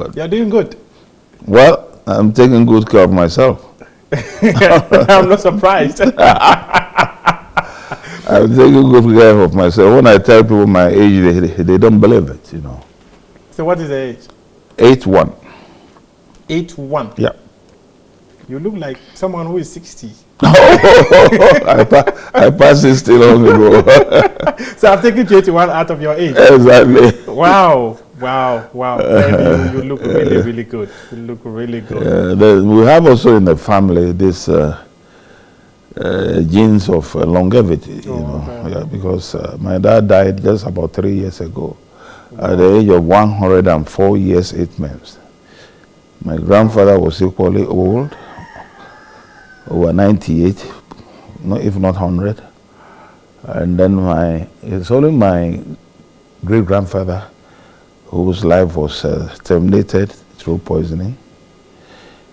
good. You're doing good. Well, I'm taking good care of myself. I'm not surprised. I'm taking good care of myself. When I tell people my age, they don't believe it, you know. So what is the age? 81. 81. Yeah. You look like someone who is 60. I passed 60 long ago. So I've taken 21 out of your age. Exactly. Wow. And you look really, really good. You look really good. We have also in the family this genes of longevity, you know. Okay. Yeah, because my dad died just about 3 years ago at the age of 104 years, 8 months. My grandfather was equally old, over 98, if not 100. And then it's only my great-grandfather whose life was terminated through poisoning.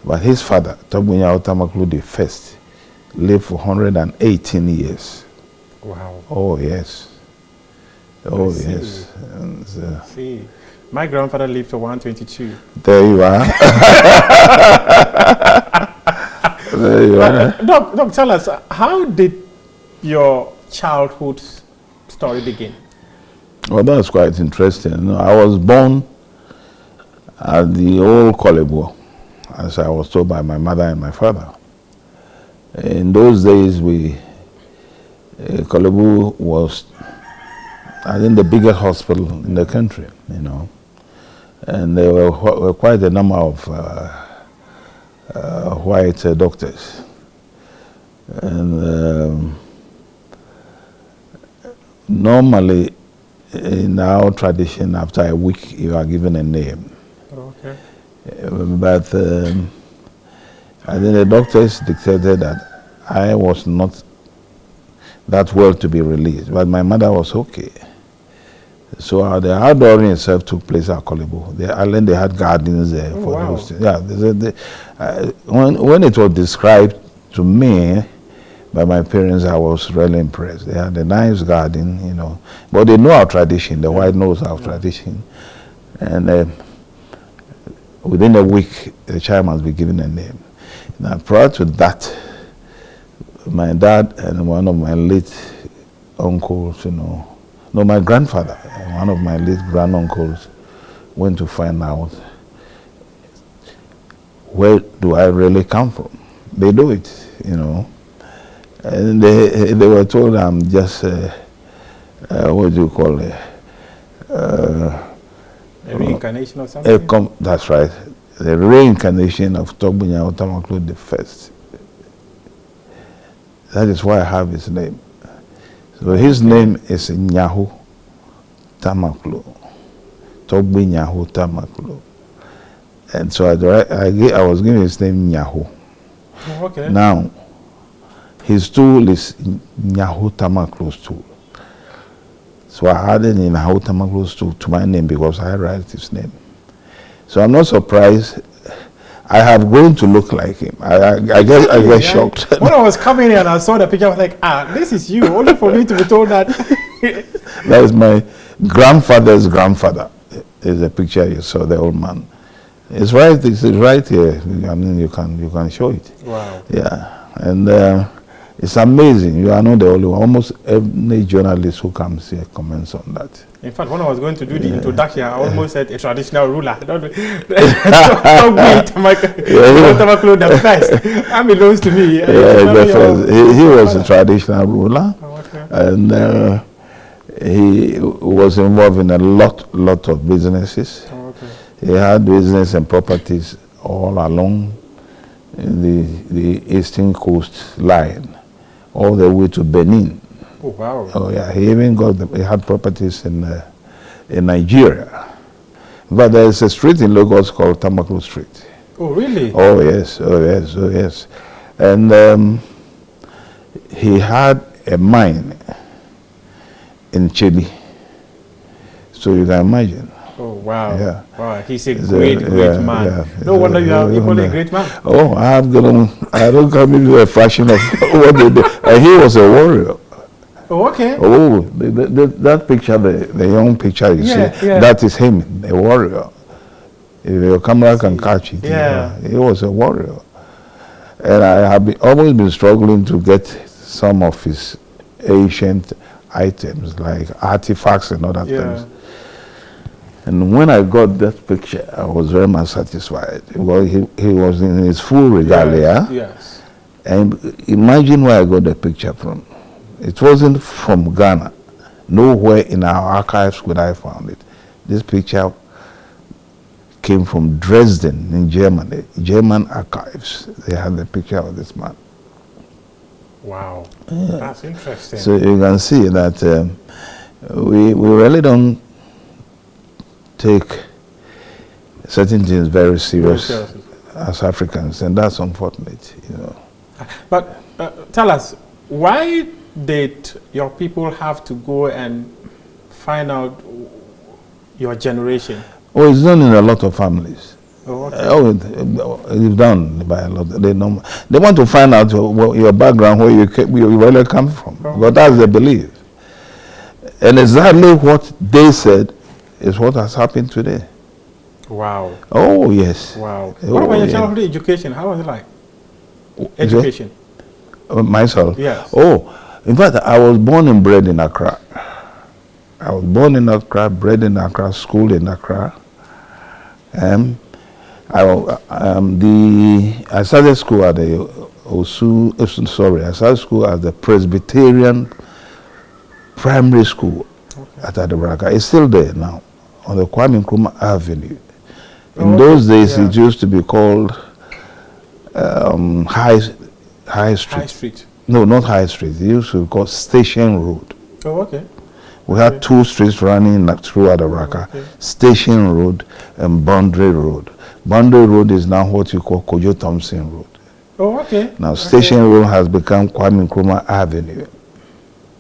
But his father, NYAHO-TAMAKLOE the first, lived for 118 years. Wow. Oh, yes. Oh, I yes. see. And, See. My grandfather lived to 122. there you are. There you are. Doc, tell us, how did your childhood story begin? Well, that's quite interesting. You know, I was born at the old Kolebo, as I was told by my mother and my father. In those days, Kolebo was, I think, the biggest hospital in the country, you know. And there were quite a number of white doctors. And normally, in our tradition, after a week, you are given a name. Okay. But I think the doctors dictated that I was not that well to be released, but my mother was okay. So the outdooring itself took place at Kolebo. The island, they had gardens there. Oh, for wow. those. Yeah, when it was described to me by my parents, I was really impressed. They had a nice garden, you know. But they know our tradition. The white knows our tradition. And within a week, the child must be given a name. Now, prior to that, my dad and one of my late uncles, you know, no, my grandfather and one of my late granduncles went to find out where do I really come from. They do it, you know. And they were told I'm just, what do you call it? A reincarnation or something? That's right. The reincarnation of NYAHO-TAMAKLOE the first. That is why I have his name. So his name is NYAHO-TAMAKLOE. NYAHO-TAMAKLOE. And so I was given his name NYAHO. Oh, okay. Now, his tool is NYAHO-TAMAKLOE's tool. So I added NYAHO-TAMAKLOE's tool to my name because I write his name. So I'm not surprised. I have grown to look like him. I get shocked. When I was coming here and I saw the picture, I was like, this is you. Only for me to be told that. That is my grandfather's grandfather. Is a picture you saw, the old man. It's right here. I mean, you can show it. Wow. Yeah, and it's amazing. You are not the only one. Almost every journalist who comes here comments on that. In fact, when I was going to do the introduction, I almost said a traditional ruler. NYAHO-TAMAKLOE the first. That belongs to me. Yeah, the first. He was a traditional ruler, okay. And he was involved in a lot of businesses. Okay. He had business and properties all along the eastern coast line, all the way to Benin. Oh, wow. Oh yeah, he even he had properties in Nigeria. But there's a street in Lagos called TAMAKLOE Street. Oh, really? Oh yes. And he had a mine in Chile. So you can imagine. Oh, wow. Yeah. Wow, he's a great man. Yeah. No wonder you are equally a great man. Oh, I don't come into a fraction of what they did. And he was a warrior. Oh, okay. Oh, that picture, the young picture you see, that is him, a warrior. If your camera can catch it, Yeah. he was a warrior. And I have always been struggling to get some of his ancient items, like artifacts and other things. And when I got that picture, I was very much satisfied. Because he was in his full regalia. Yes. And imagine where I got the picture from. It wasn't from Ghana. Nowhere in our archives could I found it. This picture came from Dresden in Germany. German archives. They had the picture of this man. Wow. Yeah. That's interesting. So you can see that we really don't take certain things very serious as Africans, and that's unfortunate, you know. But tell us, why did your people have to go and find out your generation? Oh, it's done in a lot of families. Oh, okay. It's done by a lot. They want to find out your background, where you really come from. Oh, but that's the belief. And exactly what they said is what has happened today. Wow. Oh, yes. Wow. What about your childhood education? How was it like? Education. Myself? Yes. Oh, in fact, I was born and bred in Accra. I was born in Accra, bred in Accra, schooled in Accra. I started school at the I started school at the Presbyterian Primary School at Adabraka. It's still there now, on the Kwame Nkrumah Avenue. In those days, it used to be called High Street. High Street. No, not High Street. It used to be called Station Road. Oh, okay. We had two streets running through Adabraka, Station Road and Boundary Road. Boundary Road is now what you call Kojo Thompson Road. Oh, okay. Now Station Road has become Kwame Nkrumah Avenue.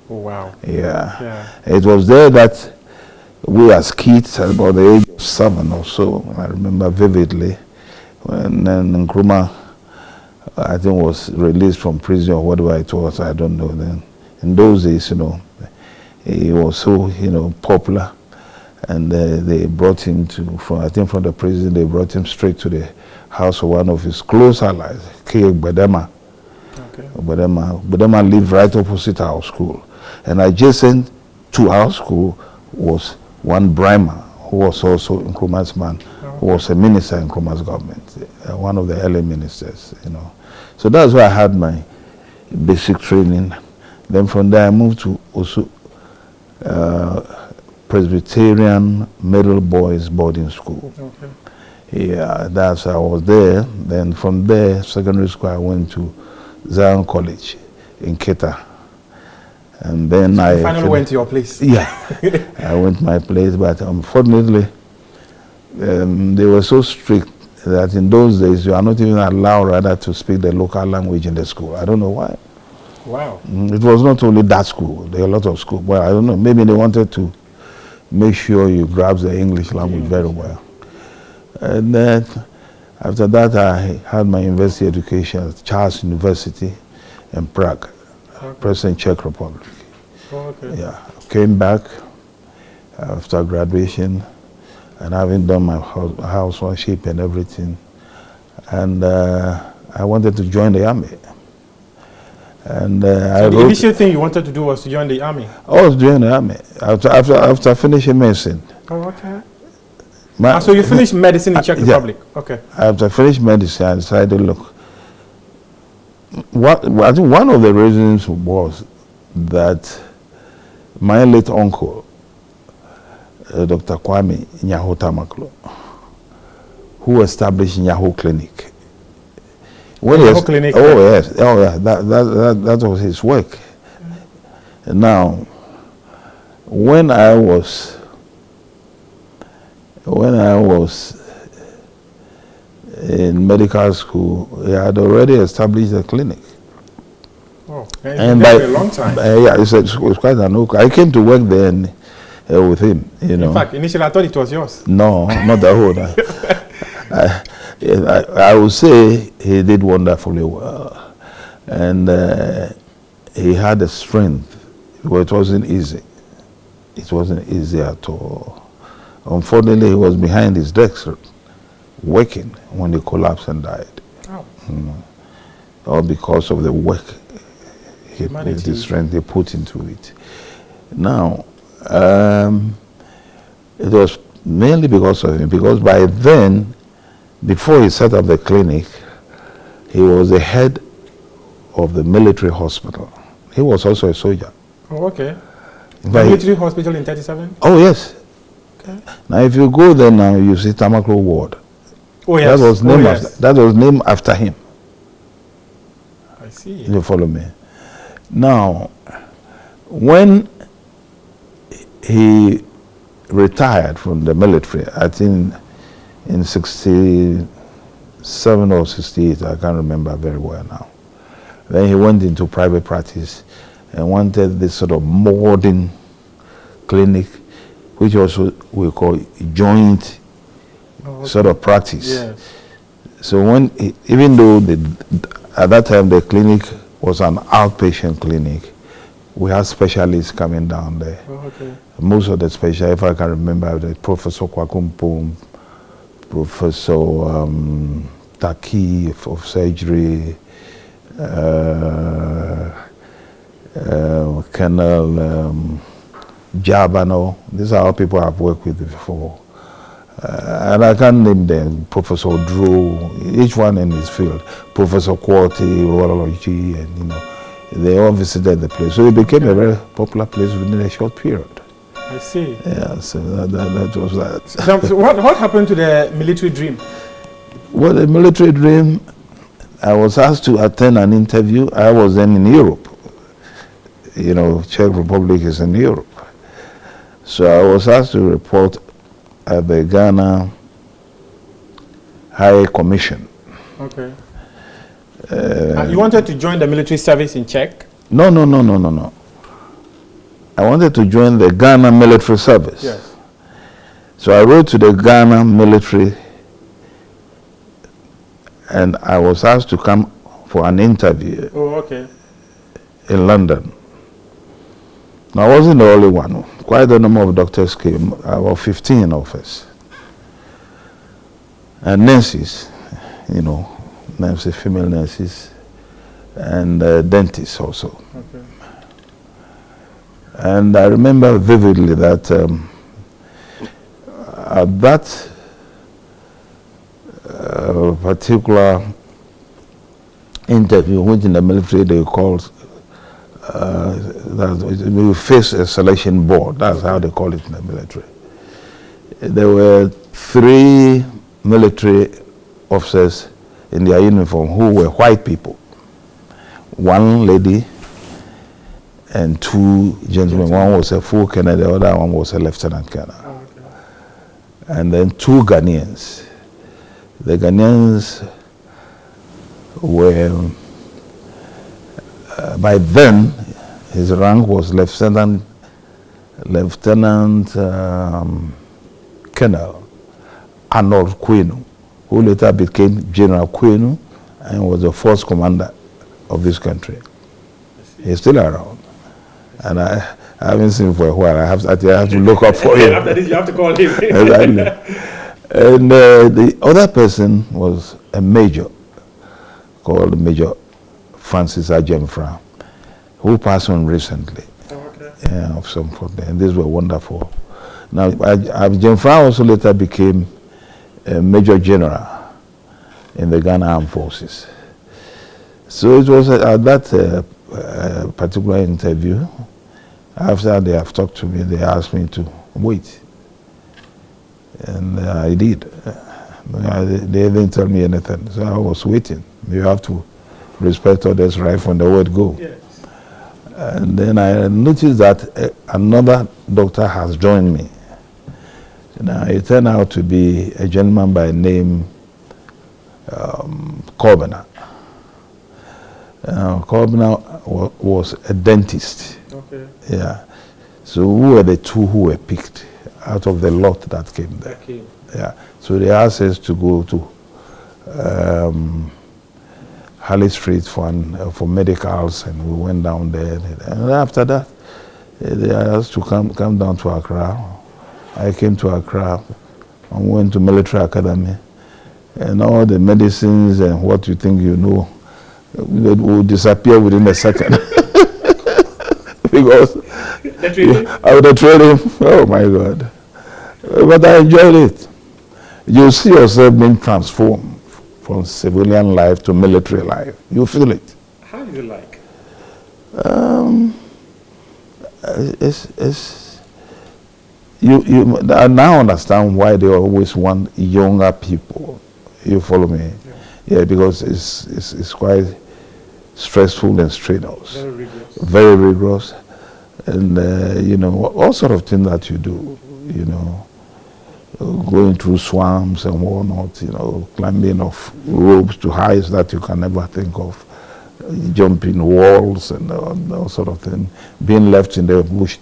Oh, wow. Yeah. It was there that we as kids, at about the age of 7 or so, I remember vividly, when Nkrumah, I think, was released from prison or whatever it was, I don't know then. In those days, you know, he was so, you know, popular, and they brought him from the prison, they brought him straight to the house of one of his close allies, K. Bedema. Okay. Bedema lived right opposite our school, and adjacent to our school was one Brimer, who was also Nkrumah's man, who was a minister in Nkrumah's government, one of the early ministers, you know. So that's where I had my basic training. Then from there I moved to also Presbyterian Middle Boys Boarding School. Okay. Yeah, I was there. Then from there, secondary school, I went to Zion College in Keta. And then so I finally went to your place. Yeah, I went to my place, but unfortunately, they were so strict that in those days you are not even allowed rather to speak the local language in the school. I don't know why. Wow. It was not only that school, there are a lot of schools. Well, I don't know, maybe they wanted to make sure you grasp the English language very well. And then after that, I had my university education at Charles University in Prague, present Czech Republic. Yeah, came back after graduation and having done my housewife and everything. And I wanted to join the army. And so the initial thing you wanted to do was to join the army? I was joining the army after finishing medicine. Oh, okay. So you finished medicine in Czech Republic? Okay. After I finished medicine, I decided, look, I think one of the reasons was that my late uncle, Dr. Kwame NYAHO-TAMAKLOE, who established NYAHO Clinic. Clinic? Oh yes, that was his work. Now, when I was in medical school, he had already established a clinic. Oh, and by a long time. Yeah, it was quite an okay. I came to work there with him, you know. In fact, initially I thought it was yours. No, not the whole. I would say he did wonderfully well, and he had the strength. Well, it wasn't easy. It wasn't easy at all. Unfortunately, he was behind his desk working when they collapsed and died. Oh. All because of the work, Humanity. the strength they put into it. Now, it was mainly because of him, because by then, before he set up the clinic, he was the head of the military hospital. He was also a soldier. Oh, okay. The military hospital in 37? Oh, yes. Okay. Now, if you go there now, you see Tamakloe Ward. Oh, yes. That was named after him. I see. You follow me? Now, when he retired from the military, I think in 67 or 68, I can't remember very well now. Then he went into private practice and wanted this sort of modern clinic, which also we call joint sort of practice. Yes. So even though at that time the clinic was an outpatient clinic, we had specialists coming down there. Oh, okay. Most of the specialists, if I can remember, the Professor Kwakumpum, Professor Taki of surgery, Colonel Jabano. These are all people I've worked with before. And I can't name them. Professor Drew, each one in his field. Professor Quarty, urology, and they all visited the place. So it became a very popular place within a short period. I see. Yeah, so that was that. So what happened to the military dream? Well, the military dream, I was asked to attend an interview. I was then in Europe. Czech Republic is in Europe. So I was asked to report at the Ghana High Commission. Okay. You wanted to join the military service in Czech? No. I wanted to join the Ghana military service. Yes. So I wrote to the Ghana military and I was asked to come for an interview. Oh, okay. In London. Now, I wasn't the only one. Quite a number of doctors came, about 15 of us. And nurses, nurses, female nurses, and dentists also. Okay. And I remember vividly that at that particular interview, which in the military they called that we face a selection board. That's how they call it in the military. There were 3 military officers in their uniform who were white people. 1 lady and 2 gentlemen. One was a full colonel, the other one was a lieutenant colonel. Oh, okay. And then 2 Ghanaians. The Ghanaians were, by then, his rank was Lieutenant Colonel Arnold Quenu, who later became General Quenu and was the 4th commander of this country. He's still around. And I haven't seen him for a while. I have to look up for him. After this, you have to call him. Exactly. And the other person was a major called Major Francis Ajemfra, who passed on recently. Oh, okay. Yeah, of some point. And these were wonderful. Now, Ajemfra also later became a Major General in the Ghana Armed Forces. So it was at that particular interview, after they have talked to me, they asked me to wait. And I did. They didn't tell me anything, so I was waiting. You have to respect others right from the word go. Yes. And then I noticed that another doctor has joined me. Now, it turned out to be a gentleman by name Corbiner. Corbiner was a dentist. Okay. Yeah. So who were the 2 who were picked out of the lot that came there? Okay. Yeah. So they asked us to go to Harley Street for medicals, and we went down there. And after that, they asked us to come down to Accra. I came to Accra and went to military academy. and all the medicines and what you think you know will disappear within a second. Because the training, oh my God. But I enjoyed it. You see yourself being transformed from civilian life to military life. You feel it. How is it like? I now understand why they always want younger people. You follow me? Yeah, because it's quite stressful and strenuous. Very rigorous. Very rigorous. And, you know, all sort of things that you do, you know, going through swamps and whatnot, you know, climbing off ropes to heights that you can never think of, jumping walls and all sort of thing, being left in the bush.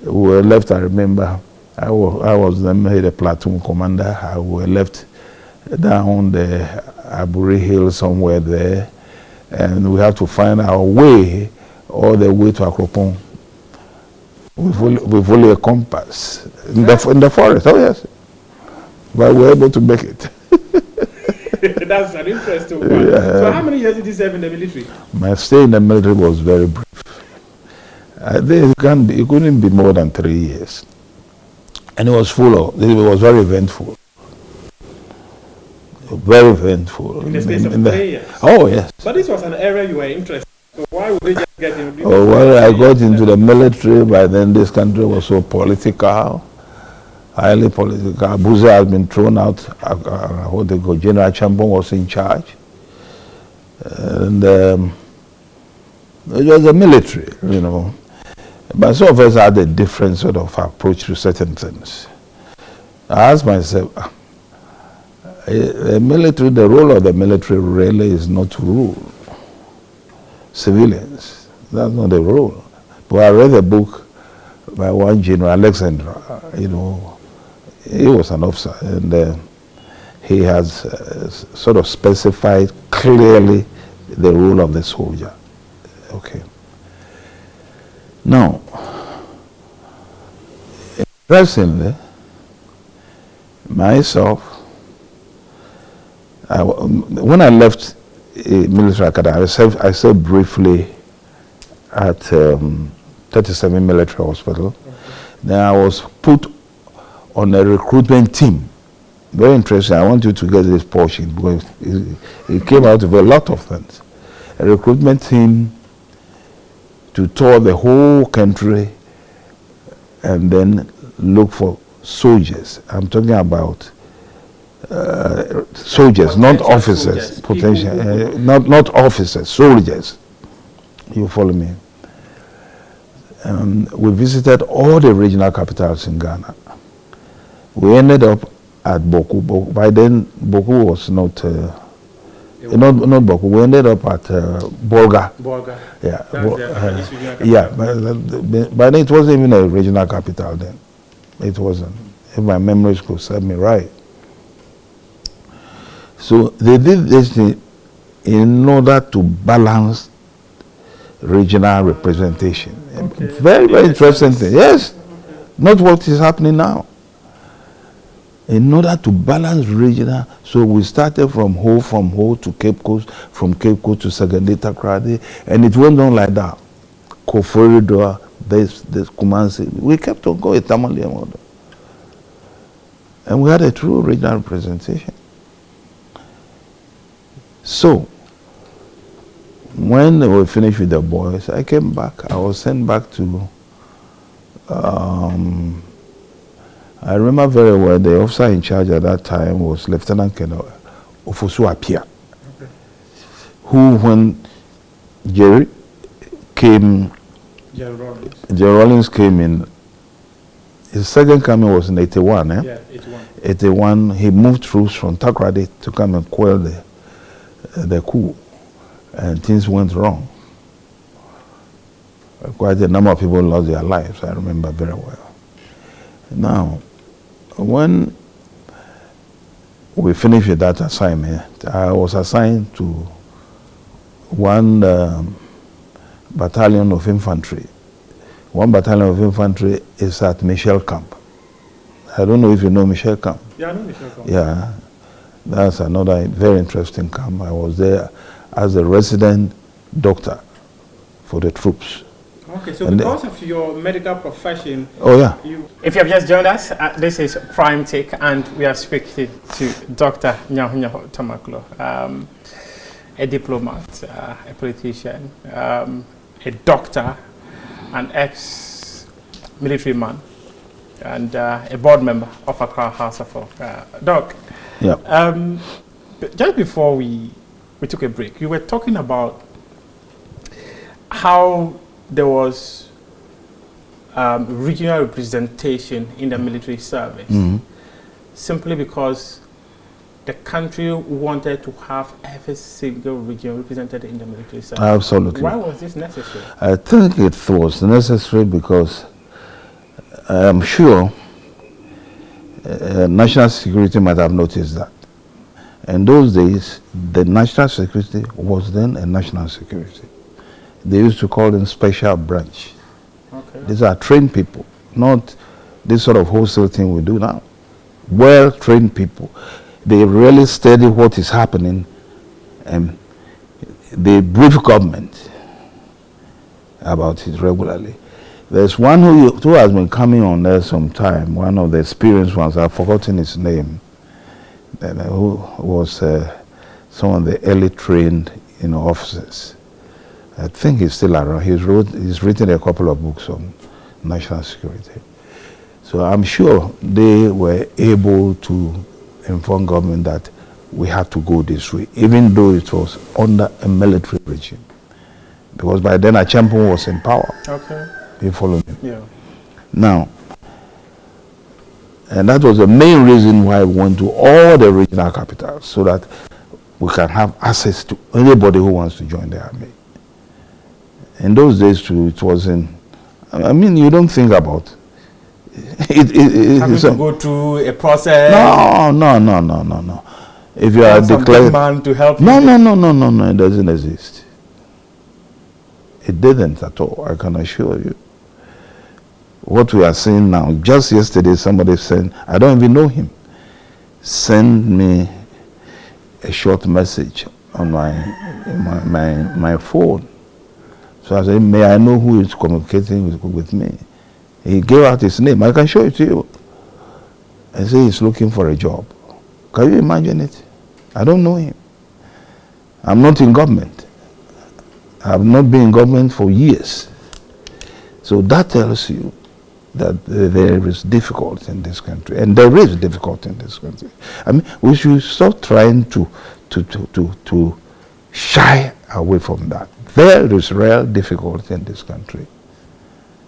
We were left, I remember, I was then made a platoon commander. I were left down the Aburi Hill somewhere there, and we have to find our way all the way to Akropong with only a compass in the forest. Oh yes, but we were able to make it. That's an interesting one. Yeah. So how many years did you serve in the military? My stay in the military was very brief. I think it couldn't be more than 3 years. And it was it was very eventful. Very eventful. In the space of 3 years? Oh, yes. But this was an area you were interested in. So why would they just get into Oh, well, I got into the military. By then, this country was so political, highly political. Buze had been thrown out. What they call General Champon was in charge. And it was a military, you know. But some of us had a different sort of approach to certain things. I asked myself, the role of the military really is not to rule civilians. That's not the role. But I read a book by one General Alexander, you know, he was an officer, and he has sort of specified clearly the role of the soldier. Okay. Now, interestingly, myself, when I left military academy, I served briefly at 37 Military Hospital. Okay. Then I was put on a recruitment team. Very interesting. I want you to get this portion because it came out of a lot of things. A recruitment team to tour the whole country and then look for soldiers. I'm talking about soldiers, not officers. Potential, not officers, soldiers. You follow me? We visited all the regional capitals in Ghana. We ended up at Boku. By then, Boku was not Boku. We ended up at Bolga. Bolga. Yeah. Yeah. But it wasn't even a regional capital then. It wasn't. If my memories could serve me right. So they did this thing in order to balance regional representation. Okay. Very, very interesting thing. Yes. Okay. Not what is happening now. In order to balance regional, so we started from Ho to Cape Coast, from Cape Coast to Sagandita Kradi, and it went on like that. Koforidua, this Kumasi. We kept on going, Tamale and all. And we had a true regional representation. So, when we finished with the boys, I came back. I was sent back to, I remember very well, the officer in charge at that time was Lieutenant Colonel Ofosu Apia, okay, who, when Jerry Rollins came in, his second coming was in 81, eh? Yeah, 81. 81, he moved troops from Takrady to come and quell the coup, and things went wrong. Quite a number of people lost their lives, I remember very well. Now, when we finished with that assignment, I was assigned to one battalion of infantry. One battalion of infantry is at Michel Camp. I don't know if you know Michel Camp. Yeah, I know Michel Camp. Yeah. That's another very interesting camp. I was there as a resident doctor for the troops. Okay, so because of your medical profession, oh yeah. If you have just joined us, this is Prime Take, and we are speaking to Dr. NYAHO-TAMAKLOE, a diplomat, a politician, a doctor, an ex-military man, and a board member of Accra House of Doc. Yeah. Just before we took a break, you were talking about how there was regional representation in the military service, simply because the country wanted to have every single region represented in the military service. Absolutely. Why was this necessary? I think it was necessary because I am sure national security might have noticed that. In those days, the national security was then a national security. They used to call them special branch. Okay. These are trained people, not this sort of wholesale thing we do now. Well-trained people. They really study what is happening, and they brief government about it regularly. There's one who has been coming on there some time, one of the experienced ones, I've forgotten his name, who was some of the early trained officers. I think he's still around. He's written a couple of books on national security. So I'm sure they were able to inform government that we have to go this way, even though it was under a military regime. Because by then Achampon was in power. Okay. You follow me? Yeah. Now, and that was the main reason why we went to all the regional capitals, so that we can have access to anybody who wants to join the army. In those days too, it wasn't, I mean, you don't think about it. Having to go through a process. No. If you are declared man to help no, you. it doesn't exist. It didn't at all, I can assure you. What we are seeing now, just yesterday somebody sent, I don't even know him, send me a short message on my phone. So I said, may I know who is communicating with me? He gave out his name. I can show it to you. I say he's looking for a job. Can you imagine it? I don't know him. I'm not in government. I have not been in government for years. So that tells you that there is difficulty in this country, and there is difficulty in this country. I mean, we should stop trying to shy away from that. There is real difficulty in this country,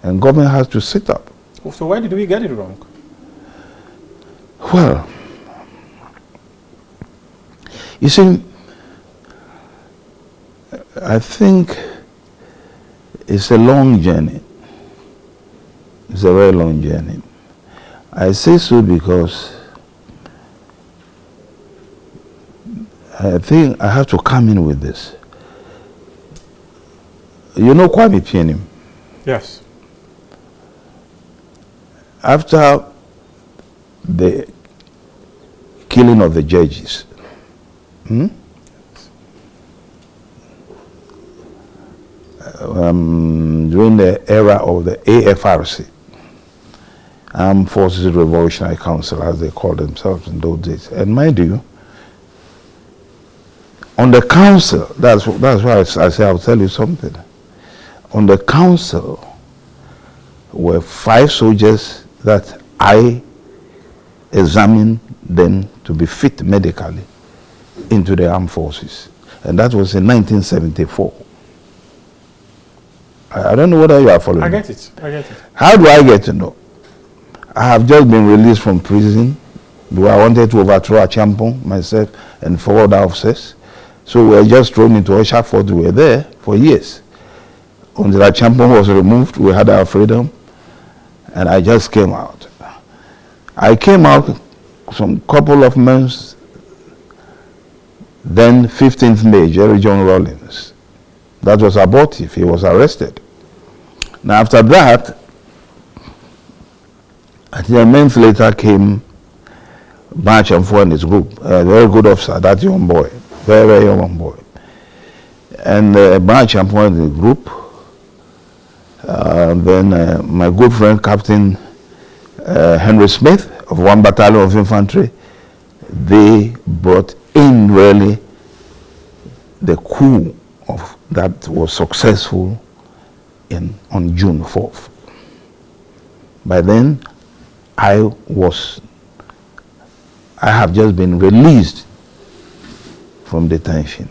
and government has to sit up. So why did we get it wrong? Well, you see, I think it's a long journey. It's a very long journey. I say so because I think I have to come in with this. You know Kwame Pianim? Yes. After the killing of the judges, during the era of the AFRC, Armed Forces Revolutionary Council, as they called themselves in those days. And mind you, on the council, that's why I say I'll tell you something. On the council were 5 soldiers that I examined them to be fit medically into the armed forces. And that was in 1974. I don't know whether you are following. I get it. How do I get to know? I have just been released from prison because I wanted to overthrow Achampon, myself, and 4 other officers. So we were just thrown into Osha Fort. We were there for years. Until Achampon was removed, we had our freedom, and I just came out. I came out some couple of months, then 15th May, Jerry John Rawlings. That was abortive. He was arrested. Now after that, I think a month later came March and 4 in his group. A very good officer, that young boy. Very, very young boy. And March and 4 in the group. Then my good friend, Captain Henry Smith of 1 Battalion of Infantry, they brought in really the coup that was successful on June 4th. By then, I have just been released from detention.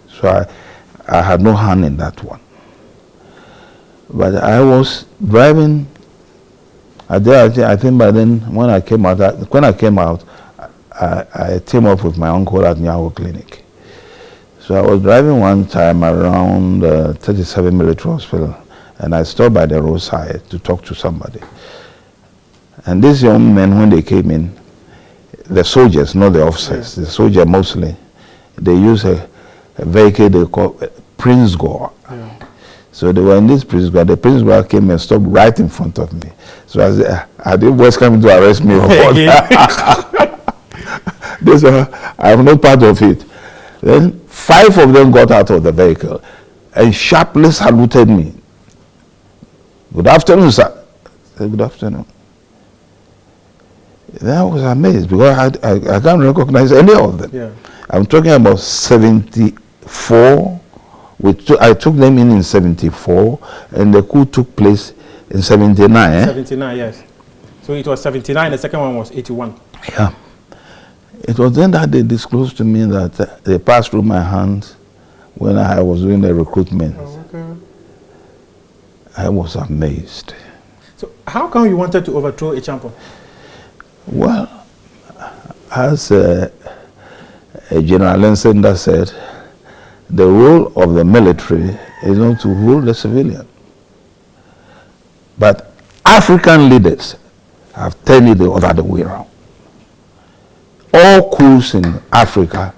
So I had no hand in that one. But I was driving. I think by then, when I came out, I teamed up with my uncle at NYAHO Clinic. So I was driving one time around 37 Military Hospital, and I stopped by the roadside to talk to somebody. And these young men, when they came in, the soldiers, not the officers, the soldier mostly, they use a vehicle they call Prince Gore. Yeah. So they were in this Prince Gore. The Prince Gore came and stopped right in front of me. So I said, are they boys coming to arrest me or what? They said, I am not part of it. Then 5 of them got out of the vehicle and sharply saluted me. Good afternoon, sir. I said, good afternoon. Then I was amazed because I can't recognize any of them. Yeah. I'm talking about 74. I took them in 74, and the coup took place in 79. 79, yes. So it was 79, the second one was 81. Yeah. It was then that they disclosed to me that they passed through my hands when I was doing the recruitment. Oh, okay. I was amazed. So how come you wanted to overthrow a champion? Well, as General Lensender said, the role of the military is not to rule the civilian. But African leaders have turned it the other way around. All coups in Africa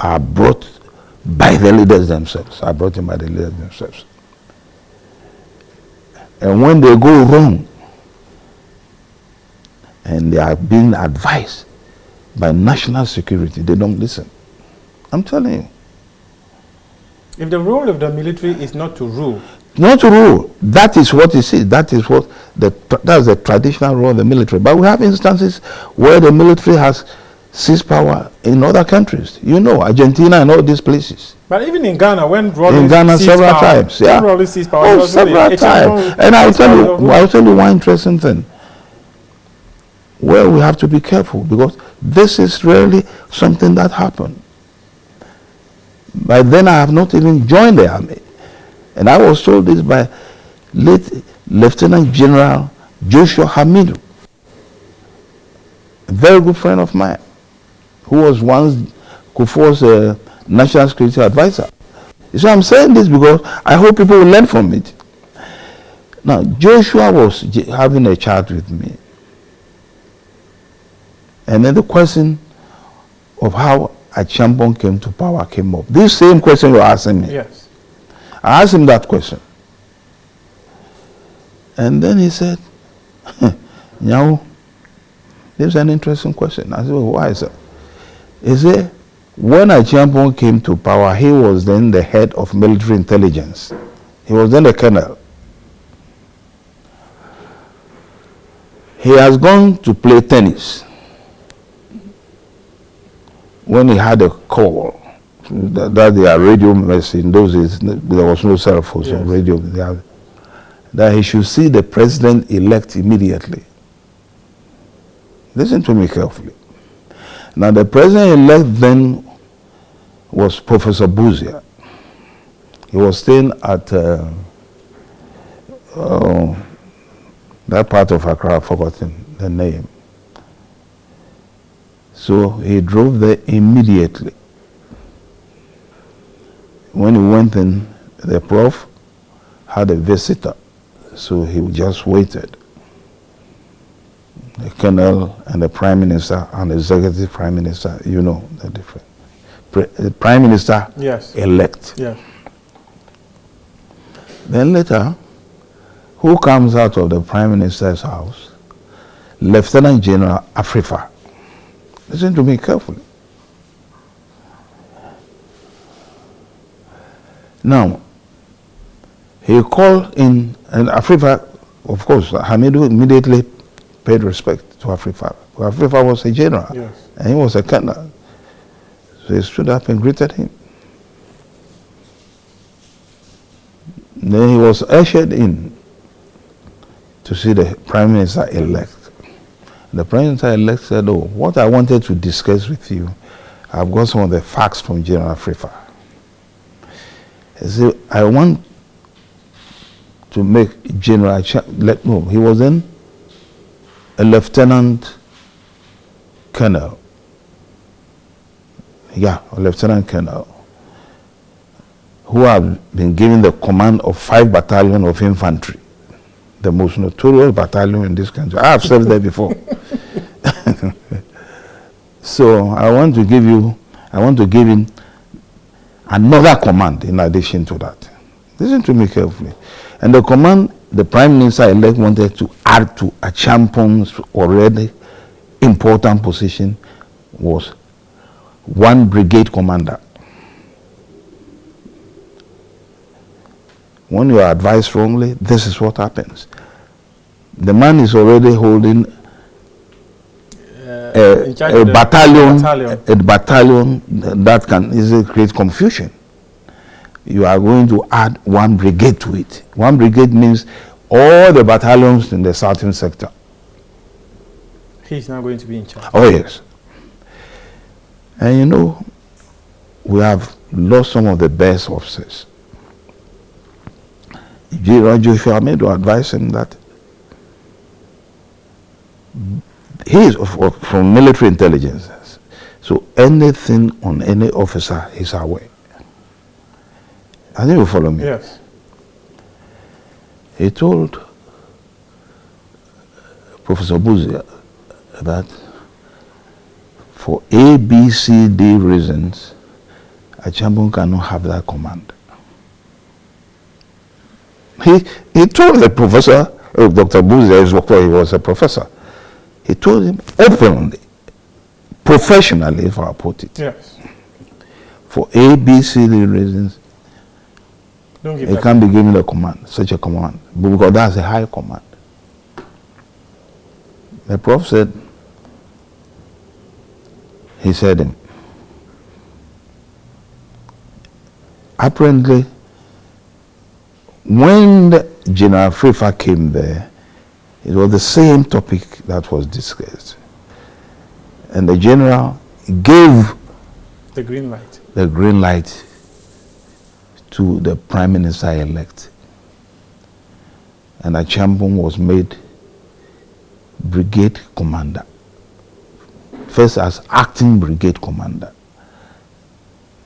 are brought by the leaders themselves, are brought in by the leaders themselves. And when they go wrong, and they are being advised by national security, they don't listen. I'm telling you. If the role of the military is not to rule. Not to rule. That is what it is. That is what that's the traditional role of the military. But we have instances where the military has seized power in other countries. You know, Argentina and all these places. But even in Ghana, when in Ghana several times, yeah. Power, oh, several times. And I'll tell you one interesting thing. Well, we have to be careful because this is really something that happened. By then, I have not even joined the army. And I was told this by late Lieutenant General Joshua Hamidu, a very good friend of mine, who was once Kufuor's national security advisor. So I'm saying this because I hope people will learn from it. Now, Joshua was having a chat with me. And then the question of how a champion came to power came up. This same question you're asking me. Yes. I asked him that question. And then he said, NYAHO, this is an interesting question. I said, well, why, sir? He said, when a champion came to power, he was then the head of military intelligence. He was then the colonel. He has gone to play tennis. When he had a call, that they are radio message, in those days there was no cell phone, so radio, that he should see the president-elect immediately. Listen to me carefully. Now the president-elect then was Professor Buzia. He was staying at that part of Accra, I've forgotten the name. So he drove there immediately. When he went in, the prof had a visitor, so he just waited. The colonel and the prime minister and the executive prime minister, you know the difference. The prime minister elect. Yes. Then later, who comes out of the prime minister's house? Lieutenant General Afrifa. Listen to me carefully. Now, he called in, and Afrifa, of course, Hamidu immediately paid respect to Afrifa. Afrifa was a general, yes, and he was a colonel. So he stood up and greeted him. Then he was ushered in to see the Prime Minister-elect. The Prime Minister-elect said, "Oh, what I wanted to discuss with you, I've got some of the facts from General Afrifa. He said, I want to make General let know." He was then a lieutenant colonel. Yeah, a lieutenant colonel who had been given the command of 5 battalions of infantry, the most notorious battalion in this country. I have served there before. So I want to give him another command in addition to that. Listen to me carefully. And the command the Prime Minister-elect wanted to add to a champion's already important position was 1 brigade commander. When you are advised wrongly, this is what happens. The man is already holding a battalion that can easily create confusion. You are going to add 1 brigade to it. 1 brigade means all the battalions in the southern sector. He's not going to be in charge. Oh, yes. And you know, we have lost some of the best officers. General Joshua made to advise him that he is from military intelligence. So anything on any officer is aware. I think you follow me. Yes. He told Professor Buzia that for A, B, C, D reasons, a champion cannot have that command. He told the professor, Dr. Buzia, he was a professor, he told him openly, professionally, if I put it, yes, for A, B, C, D reasons, he can't be given a command, such a command, because that's a high command. The prof said, he said him, apparently, when General Afrifa came there, it was the same topic that was discussed. And the general gave the green light. The green light to the Prime Minister-elect. And a champion was made brigade commander. First as acting brigade commander.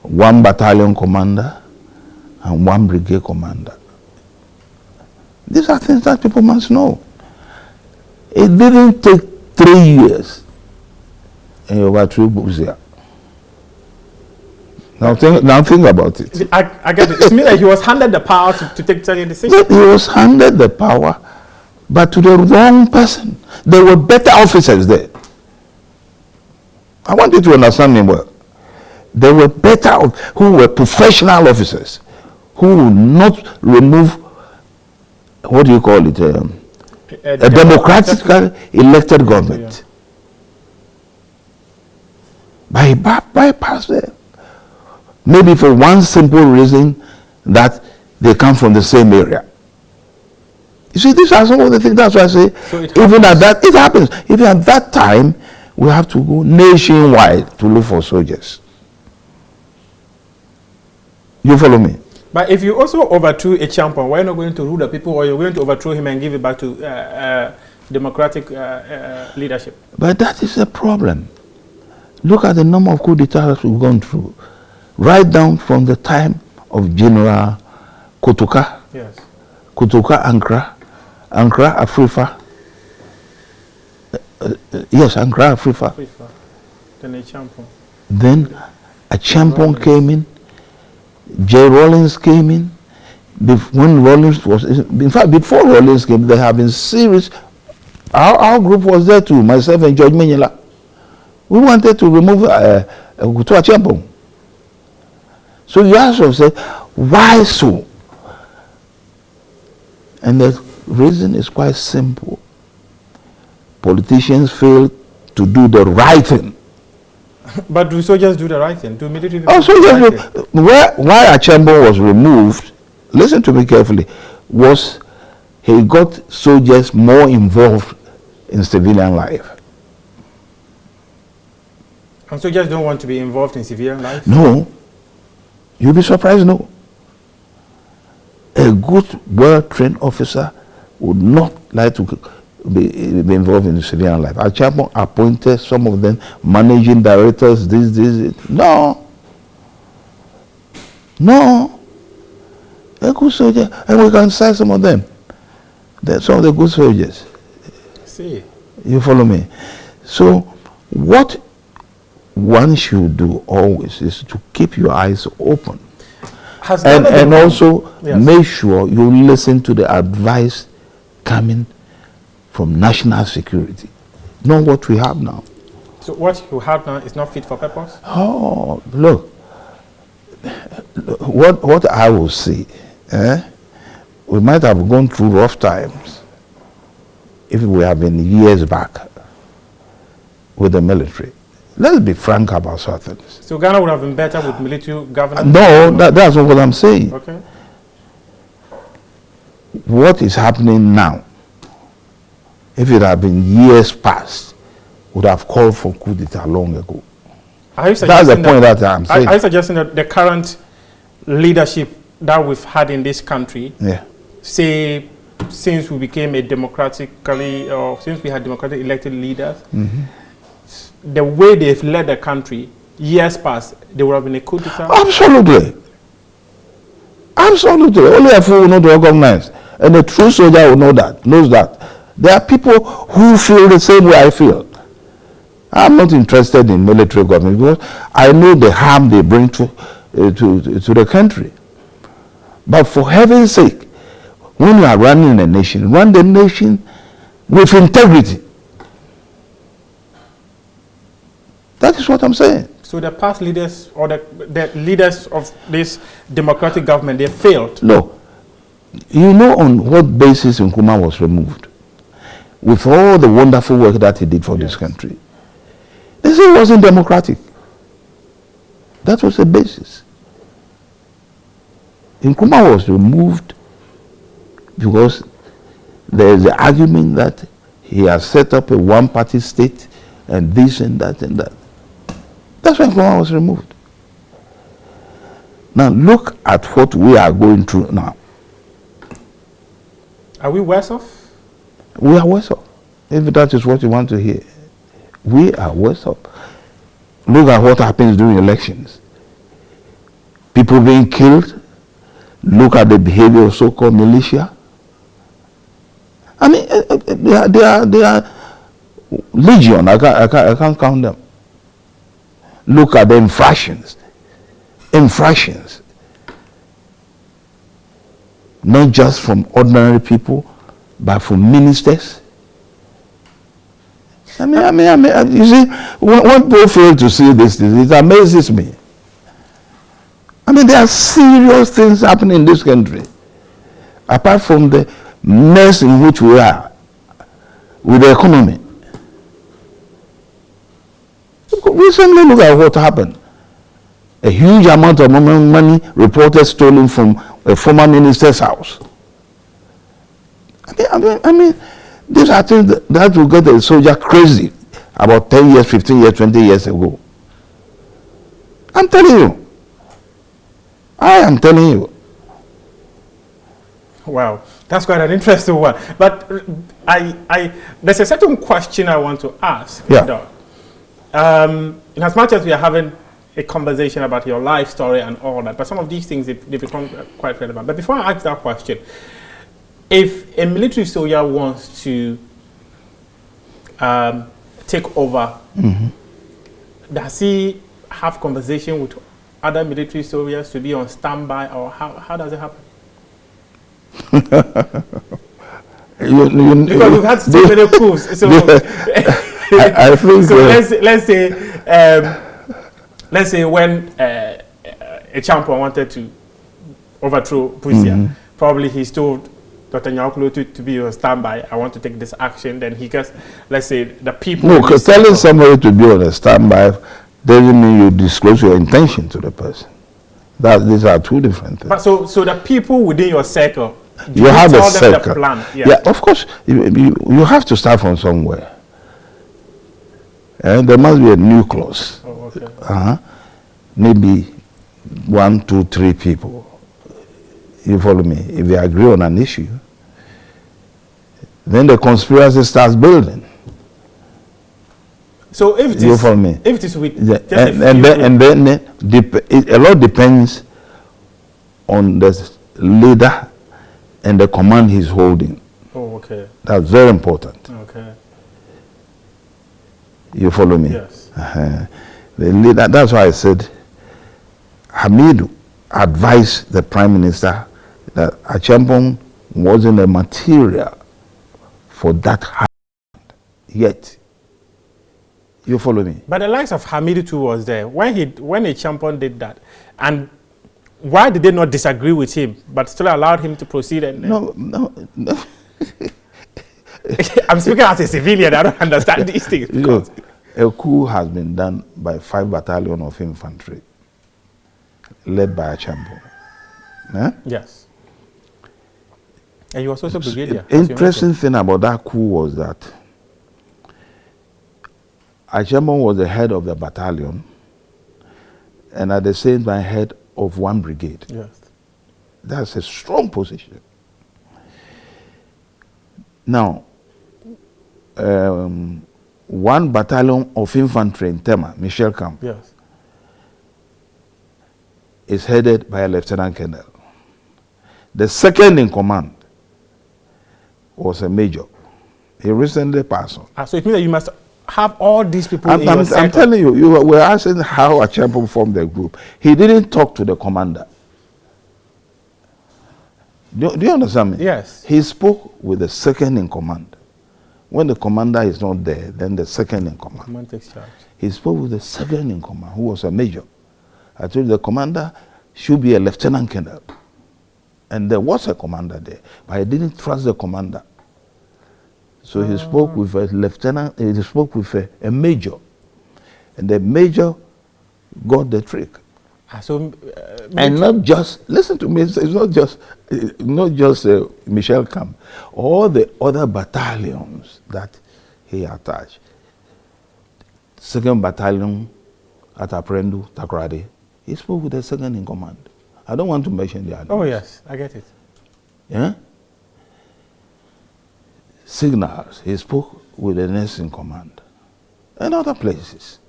1 battalion commander and 1 brigade commander. These are things that people must know. It didn't take 3 years and he overthrew Buzia. Now think about it. I get it. It means that he was handed the power to take certain decisions. He was handed the power, but to the wrong person. There were better officers there. I want you to understand me well. There were better, who were professional officers, who would not remove, what do you call it, a democratically elected government. By bypass them. Maybe for one simple reason that they come from the same area. You see, these are some of the things. That's why I say, so even at that, it happens. Even at that time, we have to go nationwide to look for soldiers. You follow me? But if you also overthrew a champion, why not going to rule the people, or you're going to overthrow him and give it back to democratic leadership? But that is a problem. Look at the number of coup d'etats we've gone through. Right down from the time of General Kotoka. Yes. Kotoka Ankara Afrifa. Yes, Ankara Afrifa. Then a champion. Then a champion came in. J. Rawlings came in. When Rawlings was, in fact, before Rawlings came, there have been series Our group was there too, myself and George Menyela. We wanted to remove Kutu Acheampong. So you ask yourself, why so? And the reason is quite simple. Politicians fail to do the right thing. But do soldiers do the right thing? Do military people Oh, do the right soldiers, thing? why Acheampong was removed, listen to me carefully, was he got soldiers more involved in civilian life. And soldiers don't want to be involved in civilian life? No. You'll be surprised, no. A good, well-trained officer would not like to be involved in civilian life. Acheampong appointed some of them managing directors, this. No. No. A good soldier, and we can cite some of them. They're some of the good soldiers. See. You follow me? So, what one should do always is to keep your eyes open. And also make sure you listen to the advice coming from national security. Not what we have now. So what you have now is not fit for purpose? Oh, look. What I will say, we might have gone through rough times if we have been years back with the military. Let's be frank about certain things. So Ghana would have been better with military governance? No, that's not what I'm saying. Okay. What is happening now, if it had been years past, would have called for coup d'etat long ago. That's the point that I'm saying. Are you suggesting that the current leadership that we've had in this country, say, since we became a democratically, or since we had democratically elected leaders, the way they've led the country, years past, there would have been a coup d'etat? Absolutely. Absolutely. Only a fool will not recognize. And a true soldier will knows that. There are people who feel the same way I feel. I'm not interested in military government because I know the harm they bring to the country. But for heaven's sake, when you are running a nation, run the nation with integrity. That is what I'm saying. So the past leaders or the leaders of this democratic government, they failed? No. You know on what basis Nkrumah was removed? With all the wonderful work that he did for this country. They say it wasn't democratic. That was the basis. Nkrumah was removed because there is the argument that he has set up a one-party state and this and that and that. That's why Nkrumah was removed. Now look at what we are going through now. Are we worse off? We are worse off. If that is what you want to hear. We are worse off. Look at what happens during elections. People being killed. Look at the behavior of so-called militia. I mean, they are legion. I can't count them. Look at the infractions. Infractions. Not just from ordinary people, but from ministers. I mean, you see, when people fail to see this, it amazes me. I mean, there are serious things happening in this country. Apart from the mess in which we are with the economy. Recently, look at what happened. A huge amount of money reported stolen from a former minister's house. I mean, these are things that will get a soldier crazy about 10 years, 15 years, 20 years ago. I'm telling you. I am telling you. Wow, that's quite an interesting one. But there's a certain question I want to ask. Yeah. In as much as we are having a conversation about your life story and all that, but some of these things, they become quite relevant. But before I ask that question, if a military soldier wants to take over, does he have conversation with other military soldiers to be on standby, or how does it happen? Because we've had so many coups. So I think so. Let's say when a champion wanted to overthrow Pusia, probably he's told Dr. NYAHO-TAMAKLOE to be on standby. I want to take this action. Then he gets, let's say, the people. No, because telling somebody to be on a standby doesn't mean you disclose your intention to the person. These are two different things. But so the people within your circle, you have a circle. The plan? Yes. Yeah, of course. You have to start from somewhere. And there must be a nucleus. Oh, okay. Maybe 1, 2, 3 people. You follow me? If they agree on an issue, then the conspiracy starts building. So if it you is, follow me? If it is with and then a lot depends on the leader and the command he's holding. Oh, okay. That's very important. Okay. You follow me? Yes. The leader. That's why I said Hamidu advised the Prime Minister that Acheampong wasn't a material for that hand yet. You follow me? But the likes of Hamidu too was there when a champion did that, and why did they not disagree with him but still allowed him to proceed? And no. I'm speaking as a civilian. I don't understand these things. Look, a coup has been done by 5 battalions of infantry, led by Acheampong. Yes. And you were also brigadier. Interesting thing about that coup was that Acheampong was the head of the battalion and at the same time head of 1 brigade. Yes. That's a strong position. Now, 1 battalion of infantry in Tema, Michel Camp, yes, is headed by a lieutenant colonel. The second in command was a major. He recently passed on. So it means that you must have all these people in your circle. I'm telling you, you were asking how Acheampong formed the group. He didn't talk to the commander. Do you understand me? Yes. He spoke with the second in command. When the commander is not there, then the second in command. Command takes charge. He spoke with the second in command, who was a major. I told you the commander should be a lieutenant colonel. And there was a commander there, but I didn't trust the commander. So he spoke with a lieutenant, he spoke with a major. And the major got the trick. And not just, listen to me, it's not just Michel Camp. All the other battalions that he attached. 2nd Battalion at Aprendu, Takoradi, he spoke with the second in command. I don't want to mention the others. Oh yes, I get it. Yeah? Signals, he spoke with the next in command. And other places.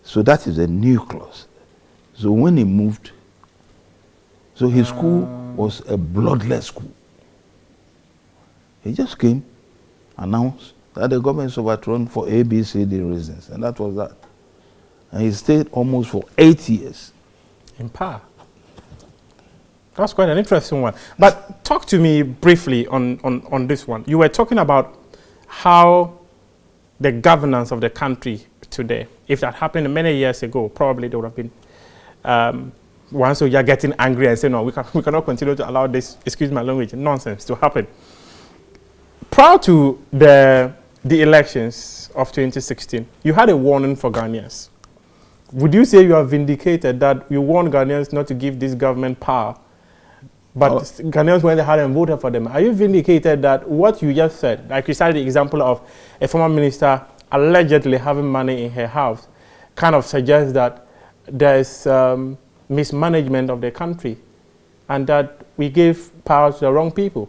So that is a nucleus. So when he moved, so his coup was a bloodless coup. He just came, announced that the government is overthrown for A, B, C, D reasons, and that was that. And he stayed almost for 8 years. In power. That's quite an interesting one. But talk to me briefly on this one. You were talking about how the governance of the country today, if that happened many years ago, probably there would have been once you are getting angry and saying, no, we cannot continue to allow this, excuse my language, nonsense to happen. Prior to the elections of 2016, you had a warning for Ghanaians. Would you say you have vindicated that you warned Ghanaians not to give this government power, but Ghanaians went ahead and voted for them? Are you vindicated that what you just said, like you cited the example of a former minister allegedly having money in her house, kind of suggests that there's mismanagement of the country and that we gave power to the wrong people?